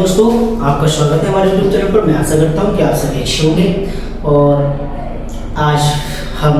दोस्तों, आपका स्वागत है हमारे यूट्यूब चैनल पर। मैं आशा करता हूँ कि आप सभी अच्छे होंगे। और आज हम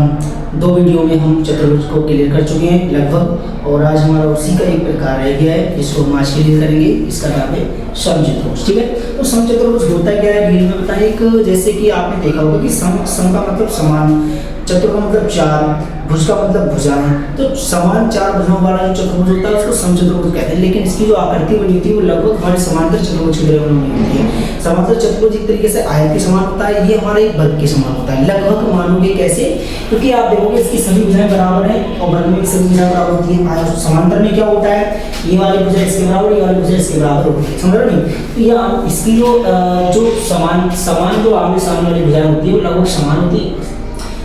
दो वीडियो में हम चतुर्भुज को क्लियर कर चुके हैं लगभग, और आज हमारा उसी का एक प्रकार रह गया है, इसको हम आज क्लियर करेंगे। इसका नाम है समचतुर्भुज। ठीक है, तो समचतुर्भुज होता क्या है डिटेल में बताएं। एक जैसे कि आपने देखा होगा कि सम का मतलब समान, चतुर का मतलब चार, भुज का मतलब भुजाएं। तो समान चार भुजाओं वाला जो चतुर्भुज होता है उसको समचतुर्भुज कहते हैं। लेकिन इसकी जो आकृति बनी होती है वो लगभग हमारे समांतर चतुर्भुज की तरह बनी होती है। समांतर चतुर्भुज एक तरीके से आयत के समान होता है, ये हमारे एक वर्ग के समान होता है। लगभग मानोगे कैसे, क्योंकि आप देखोगे इसकी सभी भुजाएं बराबर हैं और वर्ग में सभी भुजाएं बराबर होती हैं। समांतर में क्या होता है, ये वाली भुजा इसके बराबर, ये वाली भुजा इसके बराबर होती है। समझ रहे हो? तो ये इसकी जो समान जो आमने सामने वाली भुजाएं होती है वो लगभग समान होती है,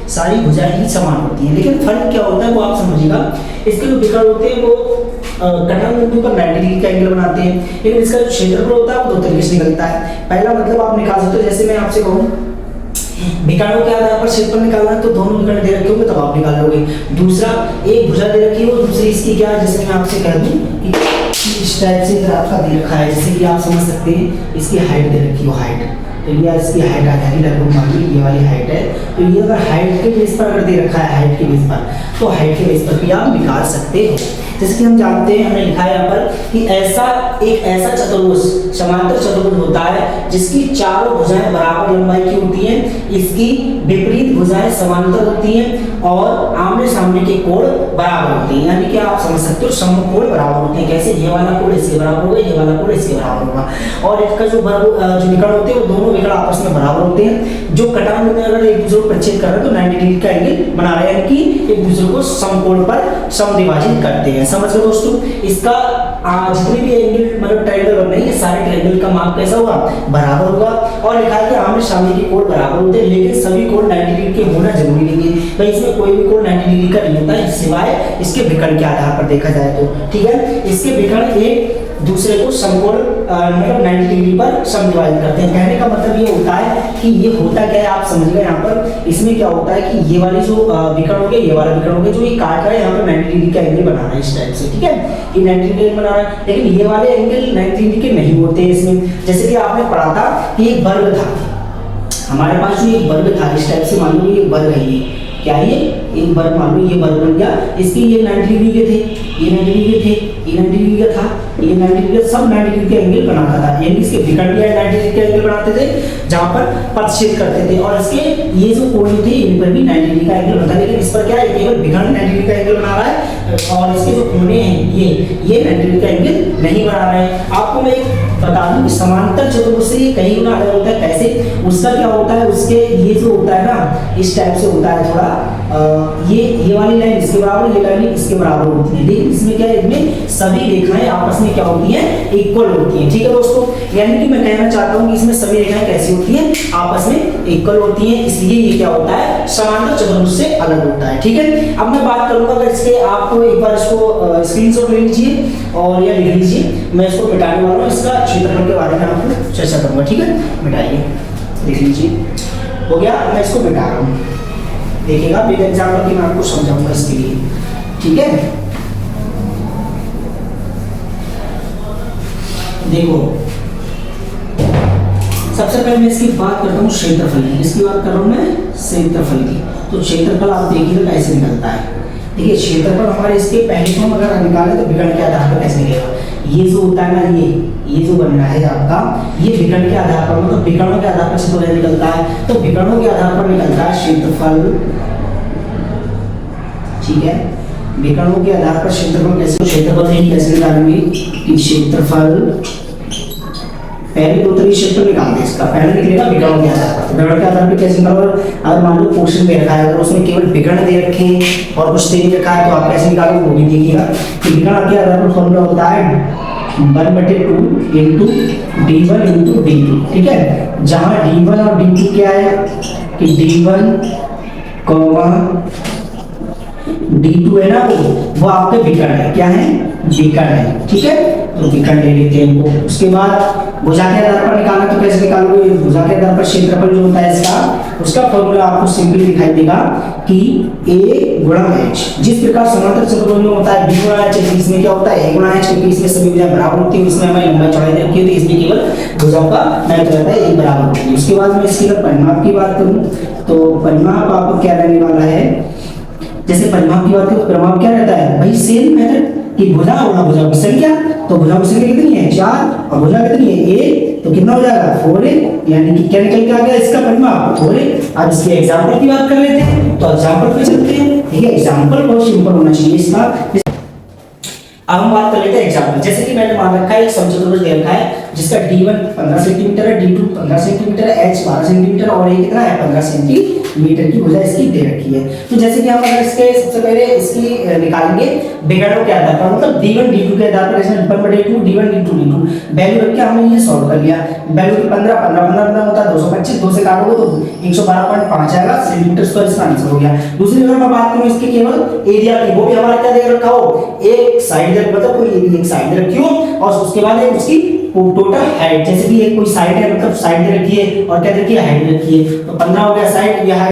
सारी भुजाएं ही समान होती हैं। लेकिन फर्क क्या होता है वो आप समझिएगा। इसके जो विकर्ण होते हैं वो कटान बिंदु पर 90 डिग्री का एंगल बनाते हैं, लेकिन इसका जो क्षेत्रफल होता है वो दो तरीके से निकलता है। पहला मतलब आप निकाल सकते हो, जैसे मैं आपसे कहूँ विकर्णों के आधार पर क्षेत्रफल निकालना है तो दोनों विकर्ण दे रखे होंगे तब आप निकाल लोगे। दूसरा, एक भुजा दे रखी हो, दूसरी इसकी क्या है, जैसे मैं आपसे कह दूं कि इस टाइप से आपका दे रखा है, जैसे कि आप समझ सकते हैं इसकी हाइट दे रखी हो, हाइट, तो ये इसकी हाइट आ जाएगी लगभग, मान लो ये वाली हाइट है। तो ये अगर हाइट के बेस पर अगर दे रखा है, हाइट के बेस पर, तो हाइट के बेस पर भी आप निकाल सकते हो। जैसे कि हम जानते हैं, हमने लिखा है यहाँ पर कि एक ऐसा चतुर्भुज समांतर चतुर्भुज होता है जिसकी चारों भुजाएं बराबर लंबाई की होती हैं, इसकी विपरीत भुजाएं समांतर होती हैं और आमने सामने के कोण बराबर होते हैं। यानी कि आप समझ सकते हो समकोण बराबर होते हैं। कैसे, ये वाला कोण इसके बराबर होगा, ये वाला कोण इसके बराबर होगा। और इसका जो विकर्ण होते हैं वो दोनों विकर्ण आपस में बराबर होते हैं। जो कटान में अगर एक दूसरे को प्रच्छेद कर रहे हैं तो 90 डिग्री का एंगल बना रहे हैं, यानी कि एक दूसरे को समकोण पर समद्विभाजित करते हैं। समझ गए दोस्तों? इसका जितने भी एंगल मतलब ट्रायंगल बन रही है, सारे ट्रायंगल का माप कैसा होगा, बराबर होगा। और लिखा है कि आमने सामने के कोण बराबर होते हैं, लेकिन सभी कोण 90 डिग्री के होना जरूरी नहीं है। भाई इसमें कोई भी कोण 90 डिग्री का नहीं होता है, सिवाय इसके विकर्ण के आधार पर देखा जाए तो। ठीक है, इसके विकर्ण एक दूसरे को समकोण मतलब 90 डिग्री पर समद्विभाजित करते हैं। कहने का मतलब ये होता है कि ये होता क्या है आप समझिए। यहाँ पर इसमें क्या होता है कि ये वाली जो विकर्ण हो गया, ये वाला विकर्ण हो गया, जो ये काट रहा है यहाँ पर 90 डिग्री का एंगल बना रहा है इस टाइप से। ठीक है, ये 90 डिग्री बना रहा है, लेकिन ये वाले एंगल 90 डिग्री के नहीं होते इसमें। जैसे कि आपने पढ़ा था कि एक वर्ग था, हमारे पास जो एक वर्ग था इस टाइप से, मान लो ये वर्ग है, ये क्या है, ये एक वर्ग, मान लो ये वर्ग बन गया। इसके ये 90 डिग्री के थे, ये 90 डिग्री थे, ये 90 डिग्री का था, ये 90 डिग्री का, सब 90 डिग्री का एंगल बनाता था। यानी इसके विकर्ण भी 90 डिग्री का एंगल बनाते थे जहां पर प्रतिच्छेद करते थे, और इसके ये जो कोण थे इन पर भी 90 डिग्री का एंगल बनता है। लेकिन इस पर क्या है, केवल विकर्ण 90 डिग्री का एंगल बना रहा है और इसके जो कोने हैं ये 90 डिग्री का एंगल नहीं बना रहे हैं। आपको मैं बता दूं कि समांतर चतुर्भुज से ये कहीं गुना अलग होता है। कैसे, उसका क्या होता है, उसके ये जो होता है ना इस टाइप से होता है थोड़ा, ये वाली लाइन इसके बराबर, ये लाइन इसके बराबर होती है। लेकिन इसमें क्या है, इनमें सभी रेखाएं आपस में क्या होती हैं, इक्वल होती हैं। ठीक है दोस्तों, यानी कि मैं कहना चाहता हूं कि इसमें सभी रेखाएं कैसी होती हैं, आपस में इक्वल होती हैं, इसलिए ये क्या होता है, समांतर चतुर्भुज से अलग होता है। ठीक है, अब मैं बात करूंगा, अगर इसके आपको एक बार इसको स्क्रीनशॉट ले लीजिए और या लिख लीजिए, मैं इसको मिटाने वाला हूँ, इसका क्षेत्रफल के बारे में आपको चर्चा करूंगा। ठीक है, मिटाइए, लिख लीजिए, हो गया। मैं इसको मिटा रहा हूँ, देखिएगा बिग एग्जाम्पल की मैं आपको समझाऊंगा इसके लिए। ठीक है, देखो सबसे पहले मैं इसकी बात करता हूँ क्षेत्रफल की, इसकी बात कर रहा हूँ मैं क्षेत्रफल की। तो क्षेत्रफल आप देखिएगा कैसे निकलता है। देखिए क्षेत्रफल हमारे इसके पहले तो हम अगर निकालें तो विकर्ण के आधार पर कैसे निकलेगा, ये जो होता है ना, ये जो बन रहा है आपका, ये विकर्ण के आधार पर, मतलब विकर्णों के आधार पर क्षेत्रफल निकलता है। तो विकर्णों के आधार पर निकलता है क्षेत्रफल। ठीक है, विकर्णों के आधार पर क्षेत्रफल कैसे, क्षेत्रफल कैसे निकालेंगे कि क्षेत्रफल पहले दो तरीके क्षेत्रफल निकालते हैं। इसका पहले निकलेगा विकर्णों के आधार पर। विकर्ण के आधार पर कैसे निकालोगे, अगर मान लो क्वेश्चन दे रखा है, अगर उसमें केवल विकर्ण दे रखे हैं और कुछ दे रखा है तो आप कैसे निकालोगे वो भी देखिएगा। कि विकर्ण के आधार पर फॉर्मूला होता है 1/2 इंटू d1 इंटू d2। ठीक है, जहां d1 और d2 क्या है कि d1 d2 है ना, वो आपके विकर्ण है, क्या है, विकर्ण है। ठीक है, तो विकर्ण ले लेते हैं इनको। उसके बाद भुजा के आधार पर निकालना, तो कैसे निकालोगे? भुजा के आधार पर क्षेत्रफल जो होता है इसका, उसका फॉर्मूला आपको सिंपली दिखाई देगा कि a गुणा h। जिस प्रकार समांतर चतुर्भुज में होता है b गुणा h, इसमें क्या होता है a गुणा h, क्योंकि इसमें सभी भुजाएं बराबर होती है, इसमें हमें लंबाई चौड़ाई रखी होती है, इसमें केवल भुजाओं का महत्व रहता है, एक बराबर होती है। उसके बाद मैं इसके अगर परिमाप की बात करूं तो परिमाप आपको क्या रहने वाला है? जैसे परिमाप की बात करें तो परिमाप क्या रहता है भाई? सेम मेथड कि भुजा और भुजा की संख्या, तो भुजा की संख्या कितनी है? 4, और भुजा कितनी है? 1, तो कितना हो जाएगा? 4a, यानी कि क्या निकल के आ गया इसका परिमाप? 4a। अब इसके एग्जांपल की बात कर लेते हैं, तो एग्जांपल पे चलते हैं। ठीक है, एग्जांपल बहुत सिंपल होना चाहिए इसका। अब हम बात कर लेते हैं एग्जांपल। जैसे कि मैंने मान रखा है एक समचतुर्भुज दे रखा है जिसका d1 15 सेंटीमीटर है, d2 15 सेंटीमीटर है, h 12 सेंटीमीटर और ये कितना है? 15 सेंटीमीटर की भुजा इसकी दे रखी है। तो जैसे कि हम अगर इसके सबसे पहले इसकी निकालेंगे विकर्णों के आधार पर, मतलब d1 d2 के आधार पर, इसमें 1/2 d1 d2 d2 वैल्यू रख के हमने ये सॉल्व कर लिया। वैल्यू 15 15 15 15 होता है 225, 2 से काटोगे तो 112.5 आएगा सेंटीमीटर स्क्वायर, इसका आंसर हो गया। दूसरी अगर मैं बात करूं इसके केवल एरिया की, वो भी हमारा क्या दे रखा हो? एक साइड मतलब कोई एक साइड रखी हो और उसके बाद एक उसकी टोटल हाइट, जैसे कि एक कोई साइड है मतलब साइड रखी है और क्या रखी है? हाइट रखी है, तो 15 हो गया साइड, यह